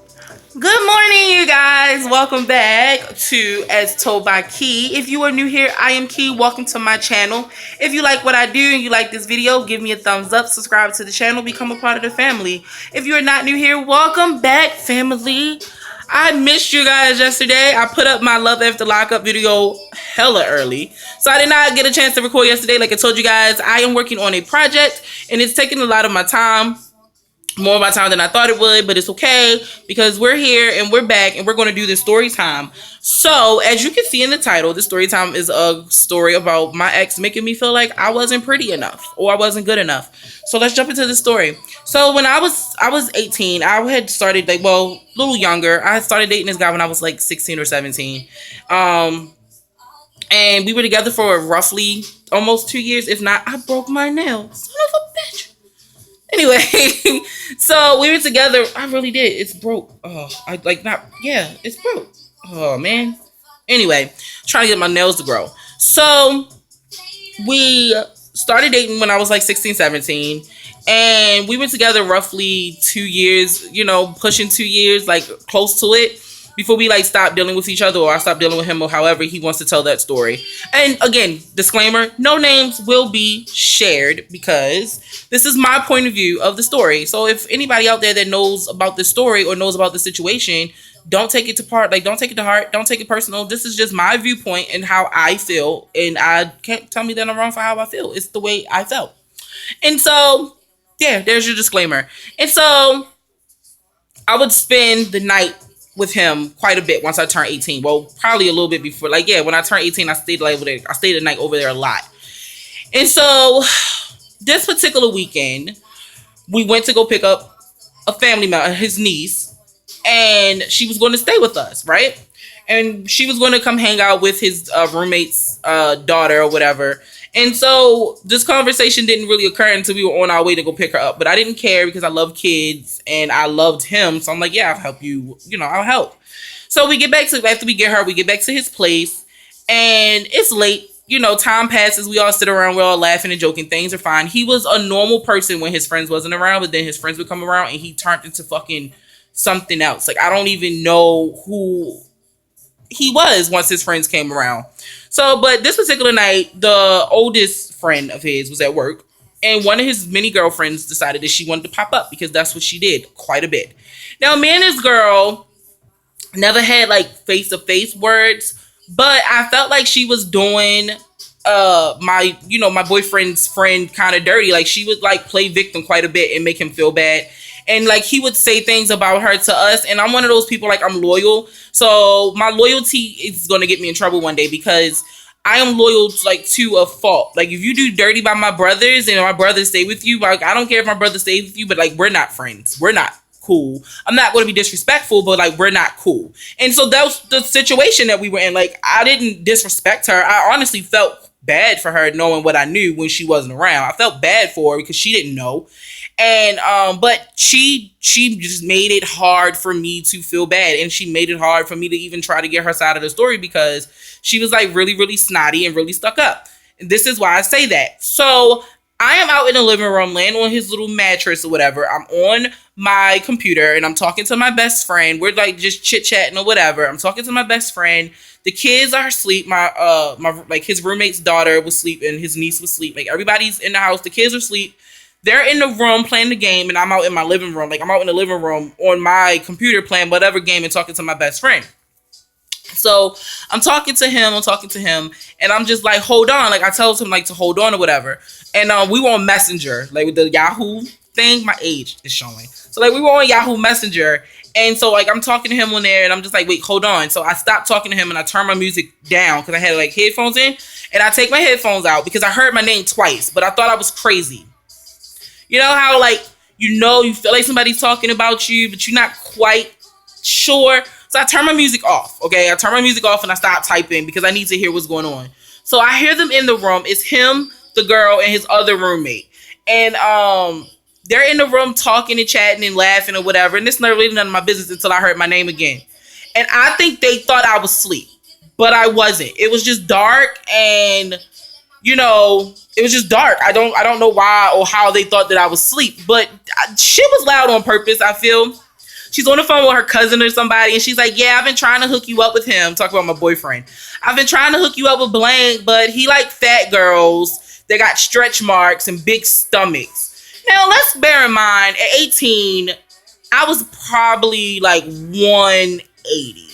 Good morning, you guys. Welcome back to As Told by Key. If you are new here, I am Key. Welcome to my channel. If you like what I do and you like this video, give me a thumbs up, subscribe to the channel, become a part of the family. If you are not new here, welcome back, family. I missed you guys yesterday. I put up my Love After Lockup video hella early. So I did not get a chance to record yesterday. Like I told you guys, I am working on a project and it's taking a lot of my time, more of my time than I thought it would, but it's okay because we're here and we're back and we're going to do this story time. So, as you can see in the title, the story time is a story about my ex making me feel like I wasn't pretty enough or I wasn't good enough. So, let's jump into the story. So, when I was 18, I had started a little younger. I had started dating this guy when I was like 16 or 17. And we were together for roughly almost 2 years. If not, I broke my nail. Son of a bitch. Anyway, so we were together. I really did. It's broke. Oh, I like not. Yeah, it's broke. Oh man. Anyway, trying to get my nails to grow. So we started dating when I was like 16, 17. And we were together roughly 2 years, pushing 2 years, like close to it, before we like stopped dealing with each other or I stopped dealing with him or however he wants to tell that story. And again, disclaimer, no names will be shared because this is my point of view of the story. So if anybody out there that knows about this story or knows about the situation, don't take it to part, like don't take it to heart, don't take it personal. This is just my viewpoint and how I feel, and I can't tell me that I'm wrong for how I feel. It's the way I felt. And so yeah, there's your disclaimer. And so I would spend the night with him quite a bit once I turned 18. Well, probably a little bit before. Like, yeah, when I turned 18, I stayed like over there. I stayed the night over there a lot. And so this particular weekend, we went to go pick up a family member, his niece, and she was going to stay with us, right? And she was going to come hang out with his roommate's daughter or whatever. And so this conversation didn't really occur until we were on our way to go pick her up. But I didn't care because I love kids and I loved him. So I'm like, yeah, I'll help you. I'll help. So after we get her, we get back to his place and it's late. Time passes. We all sit around. We're all laughing and joking. Things are fine. He was a normal person when his friends wasn't around, but then his friends would come around and he turned into fucking something else. Like, I don't even know who he was once his friends came around. So, but this particular night, the oldest friend of his was at work, and one of his many girlfriends decided that she wanted to pop up because that's what she did quite a bit. Now, me and this girl never had like face to face words, but I felt like she was doing my boyfriend's friend kind of dirty. Like, she would like play victim quite a bit and make him feel bad. And like, he would say things about her to us, and I'm one of those people, like, I'm loyal, so my loyalty is going to get me in trouble one day because I am loyal to a fault. Like, if you do dirty by my brothers and my brothers stay with you, like, I don't care if my brother stays with you, but like, we're not friends, we're not cool. I'm not going to be disrespectful, but like, we're not cool. And so that was the situation that we were in. Like, I didn't disrespect her. I honestly felt bad for her knowing what I knew when she wasn't around. I felt bad for her because she didn't know. And but she just made it hard for me to feel bad, and she made it hard for me to even try to get her side of the story because she was like really, really snotty and really stuck up. And this is why I say that. So I am out in the living room, laying on his little mattress or whatever. I'm on my computer and I'm talking to my best friend. We're like just chit chatting or whatever. I'm talking to my best friend. The kids are asleep. My like his roommate's daughter was asleep and his niece was asleep. Like, everybody's in the house. The kids are asleep. They're in the room playing the game, and I'm out in my living room. Like, I'm out in the living room on my computer playing whatever game and talking to my best friend. So I'm talking to him, and I'm just like, hold on. Like, I told him like to hold on or whatever. And we were on Messenger, like with the Yahoo thing. My age is showing. So like, we were on Yahoo Messenger. And so like, I'm talking to him on there and I'm just like, wait, hold on. So I stopped talking to him and I turned my music down because I had like headphones in, and I take my headphones out because I heard my name twice, but I thought I was crazy. You know how like, you feel like somebody's talking about you, but you're not quite sure. So I turn my music off. Okay. I turn my music off and I stop typing because I need to hear what's going on. So I hear them in the room. It's him, the girl, and his other roommate. And they're in the room talking and chatting and laughing or whatever. And this never really none of my business until I heard my name again. And I think they thought I was asleep, but I wasn't. It was just dark, and it was just dark. I don't know why or how they thought that I was asleep, but shit was loud on purpose, I feel. She's on the phone with her cousin or somebody, and she's like, "Yeah, I've been trying to hook you up with him." Talk about my boyfriend. I've been trying to hook you up with blank, but he like fat girls that got stretch marks and big stomachs. Now let's bear in mind, at 18, I was probably like 180.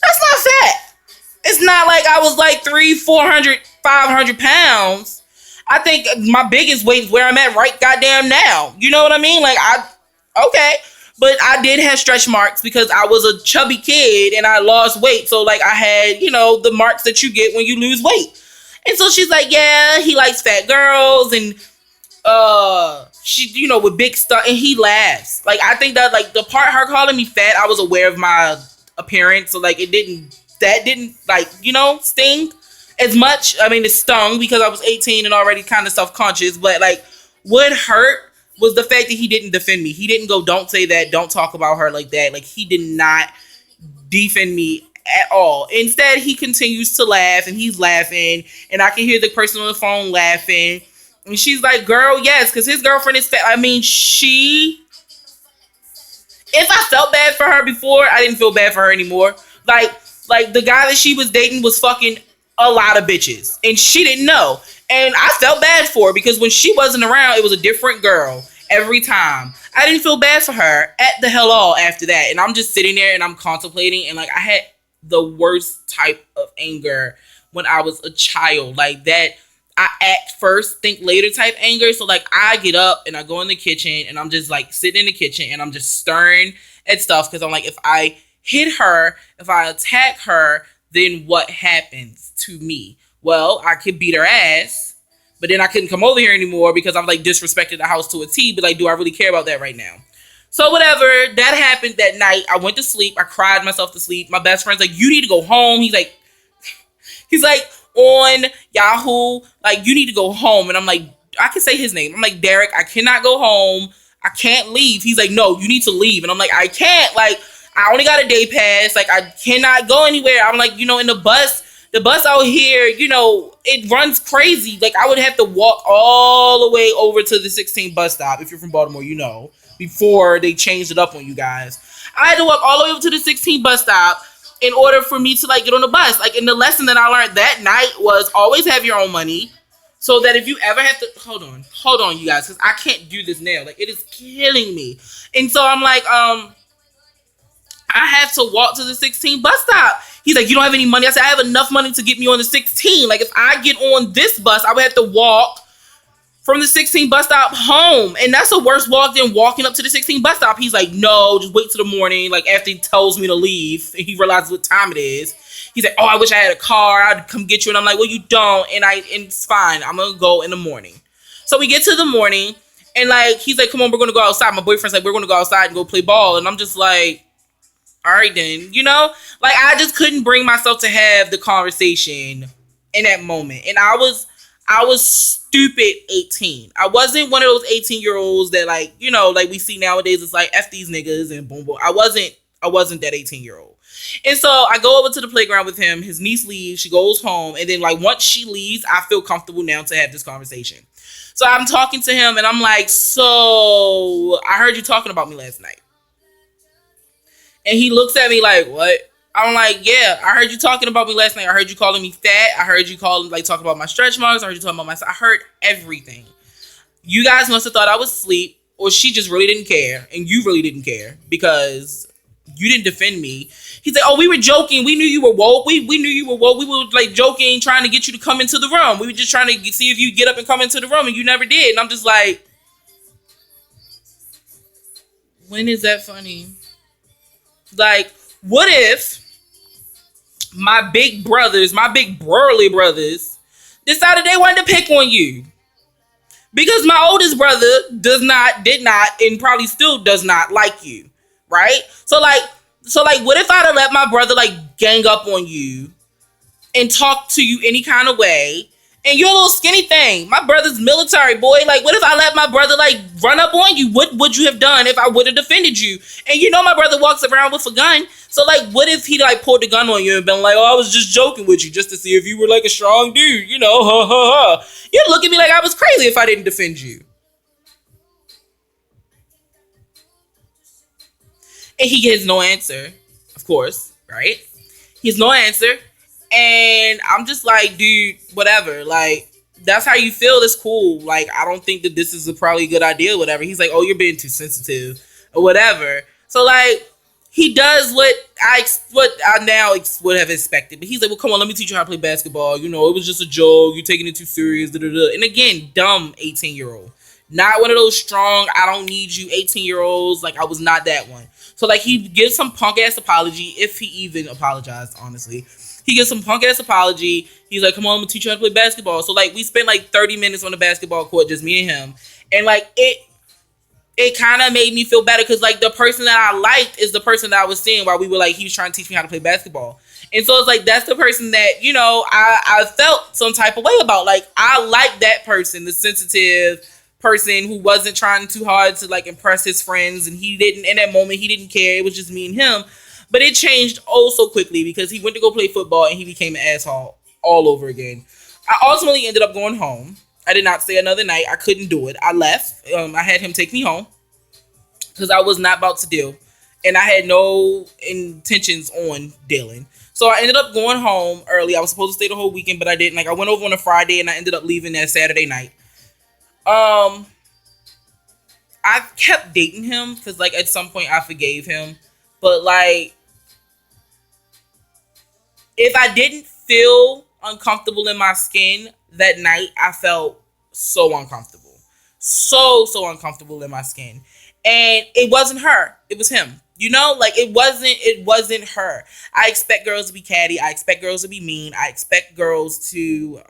That's not fat. It's not like I was like 300, 400, 500 pounds. I think my biggest weight is where I'm at right goddamn now. You know what I mean? Like, okay. But I did have stretch marks because I was a chubby kid and I lost weight. So, like, I had, the marks that you get when you lose weight. And so she's like, yeah, he likes fat girls and, she, with big stuff. And he laughs. Like, I think that, like, the part her calling me fat, I was aware of my appearance. So, like, that didn't, like, sting as much. I mean, it stung because I was 18 and already kind of self-conscious, but like what hurt was the fact that he didn't defend me. He didn't go, "Don't say that, don't talk about her like that." Like, he did not defend me at all. Instead, he continues to laugh, and he's laughing, and I can hear the person on the phone laughing, and she's like, "Girl, yes," because his girlfriend is fat. I mean, if I felt bad for her before, I didn't feel bad for her anymore. Like the guy that she was dating was fucking a lot of bitches, and she didn't know. And I felt bad for her because when she wasn't around, it was a different girl every time. I didn't feel bad for her at the hell all after that. And I'm just sitting there and I'm contemplating, and like I had the worst type of anger when I was a child, like that. I act first, think later type anger. So like I get up and I go in the kitchen and I'm just like sitting in the kitchen and I'm just stirring at stuff because I'm like, if I hit her, if I attack her, then what happens to me? Well, I could beat her ass, but then I couldn't come over here anymore because I've like disrespected the house to a T. But like, do I really care about that right now? So whatever, that happened that night. I went to sleep. I cried myself to sleep. My best friend's like, "You need to go home." He's like on Yahoo, like, "You need to go home." And I'm like, I can say his name. I'm like, "Derek, I cannot go home. I can't leave." He's like, "No, you need to leave." And I'm like, "I can't. Like, I only got a day pass. Like, I cannot go anywhere." I'm like, in the bus out here, it runs crazy. Like, I would have to walk all the way over to the 16 bus stop. If you're from Baltimore, before they changed it up on you guys. I had to walk all the way over to the 16 bus stop in order for me to, like, get on the bus. Like, and the lesson that I learned that night was always have your own money. So that if you ever have to, hold on, you guys, because I can't do this now. Like, it is killing me. And so I'm like, I have to walk to the 16 bus stop. He's like, "You don't have any money?" I said, "I have enough money to get me on the 16. Like, if I get on this bus, I would have to walk from the 16 bus stop home. And that's a worse walk than walking up to the 16 bus stop." He's like, "No, just wait till the morning." Like, after he tells me to leave, and he realizes what time it is. He's like, "Oh, I wish I had a car. I'd come get you." And I'm like, "Well, you don't. And it's fine. I'm going to go in the morning." So we get to the morning, and like, he's like, "Come on, we're going to go outside." My boyfriend's like, "We're going to go outside and go play ball." And I'm just like, all right then, like I just couldn't bring myself to have the conversation in that moment. And I was stupid 18. I wasn't one of those 18-year-olds that like, like we see nowadays. It's like, F these niggas and boom, boom. I wasn't that 18-year-old. And so I go over to the playground with him. His niece leaves. She goes home. And then like once she leaves, I feel comfortable now to have this conversation. So I'm talking to him and I'm like, "So I heard you talking about me last night." And he looks at me like, "What?" I'm like, "Yeah, I heard you talking about me last night. I heard you calling me fat. I heard you talking about my stretch marks. I heard you talking about I heard everything. You guys must have thought I was asleep, or she just really didn't care, and you really didn't care because you didn't defend me." He's like, "Oh, we were joking. We knew you were woke. We knew you were woke. We were like joking, trying to get you to come into the room. We were just trying to see if you get up and come into the room, and you never did." And I'm just like, when is that funny? Like, what if my big burly brothers, decided they wanted to pick on you? Because my oldest brother did not, and probably still does not like you, right? So like, what if I'd have let my brother like gang up on you and talk to you any kind of way? And you're a little skinny thing. My brother's military, boy. Like, what if I let my brother, like, run up on you? What would you have done if I would have defended you? And my brother walks around with a gun. So, like, what if he, like, pulled a gun on you and been like, "Oh, I was just joking with you just to see if you were, like, a strong dude, ha, ha, ha." You'd look at me like I was crazy if I didn't defend you. And he gets no answer, of course, right? He has no answer. And I'm just like, dude, whatever. Like, that's how you feel. That's cool. Like, I don't think that this is probably a good idea, whatever. He's like, oh, you're being too sensitive or whatever. So, like, he does what I now would have expected. But he's like, well, come on, let me teach you how to play basketball. You know, it was just a joke. You're taking it too serious. Da, da, da. And again, dumb 18-year-old. Not one of those strong, I don't need you 18-year-olds. Like, I was not that one. So, like, he gives some punk ass apology, if he even apologized, honestly. He gives some punk ass apology. He's like, come on, I'm gonna teach you how to play basketball. So, like, we spent like 30 minutes on the basketball court, just me and him. And, like, it kind of made me feel better because, like, the person that I liked is the person that I was seeing while we were, like, he was trying to teach me how to play basketball. And so it's like, that's the person that, you know, I felt some type of way about. Like, I like that person, the sensitive person who wasn't trying too hard to, like, impress his friends. And he didn't, in that moment, he didn't care. It was just me and him. But it changed oh so quickly because he went to go play football and he became an asshole all over again. I ultimately ended up going home. I did not stay another night. I couldn't do it. I left. I had him take me home because I was not about to deal. And I had no intentions on dealing. So I ended up going home early. I was supposed to stay the whole weekend, but I didn't. Like, I went over on a Friday and I ended up leaving that Saturday night. I kept dating him because, like, at some point I forgave him. But, like, if I didn't feel uncomfortable in my skin that night, I felt so uncomfortable. So uncomfortable in my skin. And it wasn't her. It was him. You know, like, it wasn't her. I expect girls to be catty. I expect girls to be mean. I expect girls to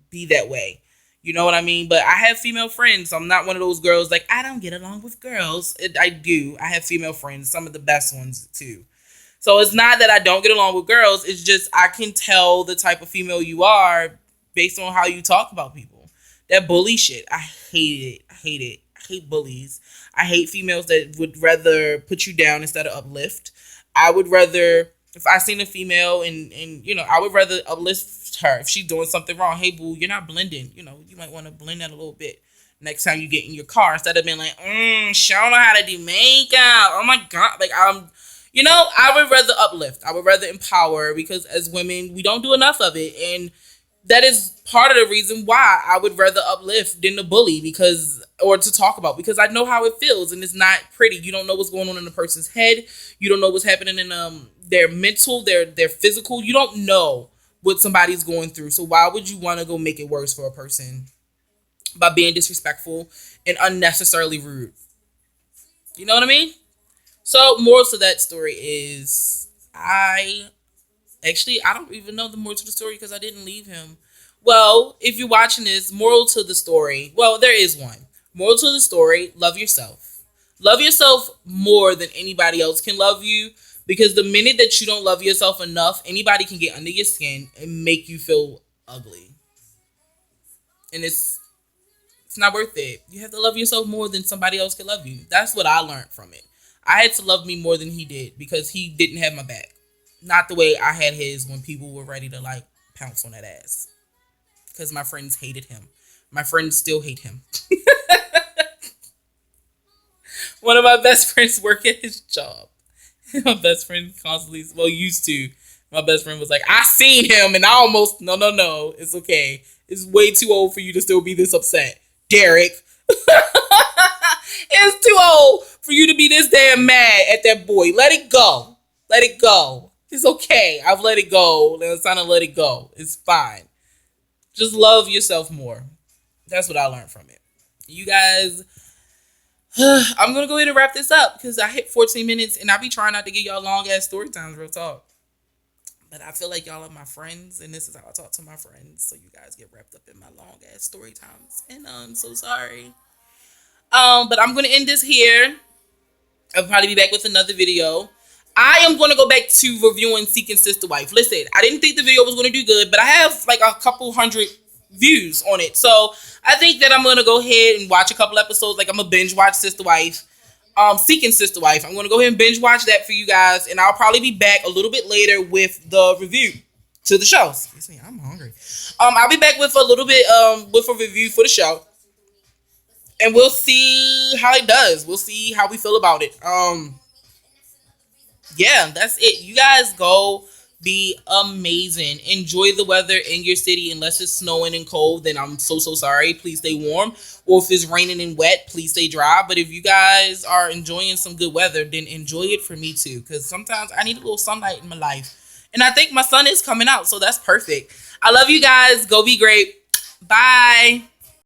be that way. You know what I mean? But I have female friends. So I'm not one of those girls like, I don't get along with girls. I do. I have female friends, some of the best ones too. So it's not that I don't get along with girls. It's just I can tell the type of female you are based on how you talk about people. That bully shit, I hate it. I hate it. I hate bullies. I hate females that would rather put you down instead of uplift. I would rather, if I seen a female and you know, I would rather uplift her if she's doing something wrong. Hey, boo, you're not blending. You know, you might want to blend that a little bit next time you get in your car instead of being like, she don't know how to do makeup. Oh my God. Like, you know, I would rather uplift. I would rather empower because as women, we don't do enough of it. And that is part of the reason why I would rather uplift than to bully or to talk about because I know how it feels and it's not pretty. You don't know what's going on in a person's head. You don't know what's happening in their mental, their physical. You don't know what somebody's going through. So why would you want to go make it worse for a person by being disrespectful and unnecessarily rude? You know what I mean? So, moral to that story is I don't even know the moral to the story because I didn't leave him. Well, if you're watching this, moral to the story, well, there is one. Moral to the story, love yourself. Love yourself more than anybody else can love you because the minute that you don't love yourself enough, anybody can get under your skin and make you feel ugly. And it's not worth it. You have to love yourself more than somebody else can love you. That's what I learned from it. I had to love me more than he did because he didn't have my back. Not the way I had his when people were ready to, like, pounce on that ass. Because my friends hated him. My friends still hate him. One of my best friends work at his job. My best friend constantly, well, used to. My best friend was like, I seen him and I almost, no, it's okay. It's way too old for you to still be this upset. Derek. It's too old for you to be this damn mad at that boy. Let it go. Let it go. It's okay. I've let it go. It's time to let it go. It's fine. Just love yourself more. That's what I learned from it. You guys, I'm going to go ahead and wrap this up because I hit 14 minutes and I be trying not to give y'all long ass story times, real talk. But I feel like y'all are my friends and this is how I talk to my friends. So you guys get wrapped up in my long ass story times. And I'm so sorry. But I'm going to end this here. I'll probably be back with another video. I am going to go back to reviewing Seeking Sister Wife. Listen, I didn't think the video was going to do good, but I have like a couple hundred views on it. So I think that I'm going to go ahead and watch a couple episodes. Like, I'm going to binge watch Sister Wife. Seeking Sister Wife. I'm going to go ahead and binge watch that for you guys. And I'll probably be back a little bit later with the review to the show. Excuse me, I'm hungry. I'll be back with a little bit, with a review for the show. and we'll see how it does. We'll see how we feel about it. Yeah, that's it. You guys go be amazing. Enjoy the weather in your city. Unless it's snowing and cold, then I'm so sorry. Please stay warm. Or if it's raining and wet, please stay dry. But if you guys are enjoying some good weather, then enjoy it for me too. Because sometimes I need a little sunlight in my life. And I think my sun is coming out, so that's perfect. I love you guys. Go be great. Bye.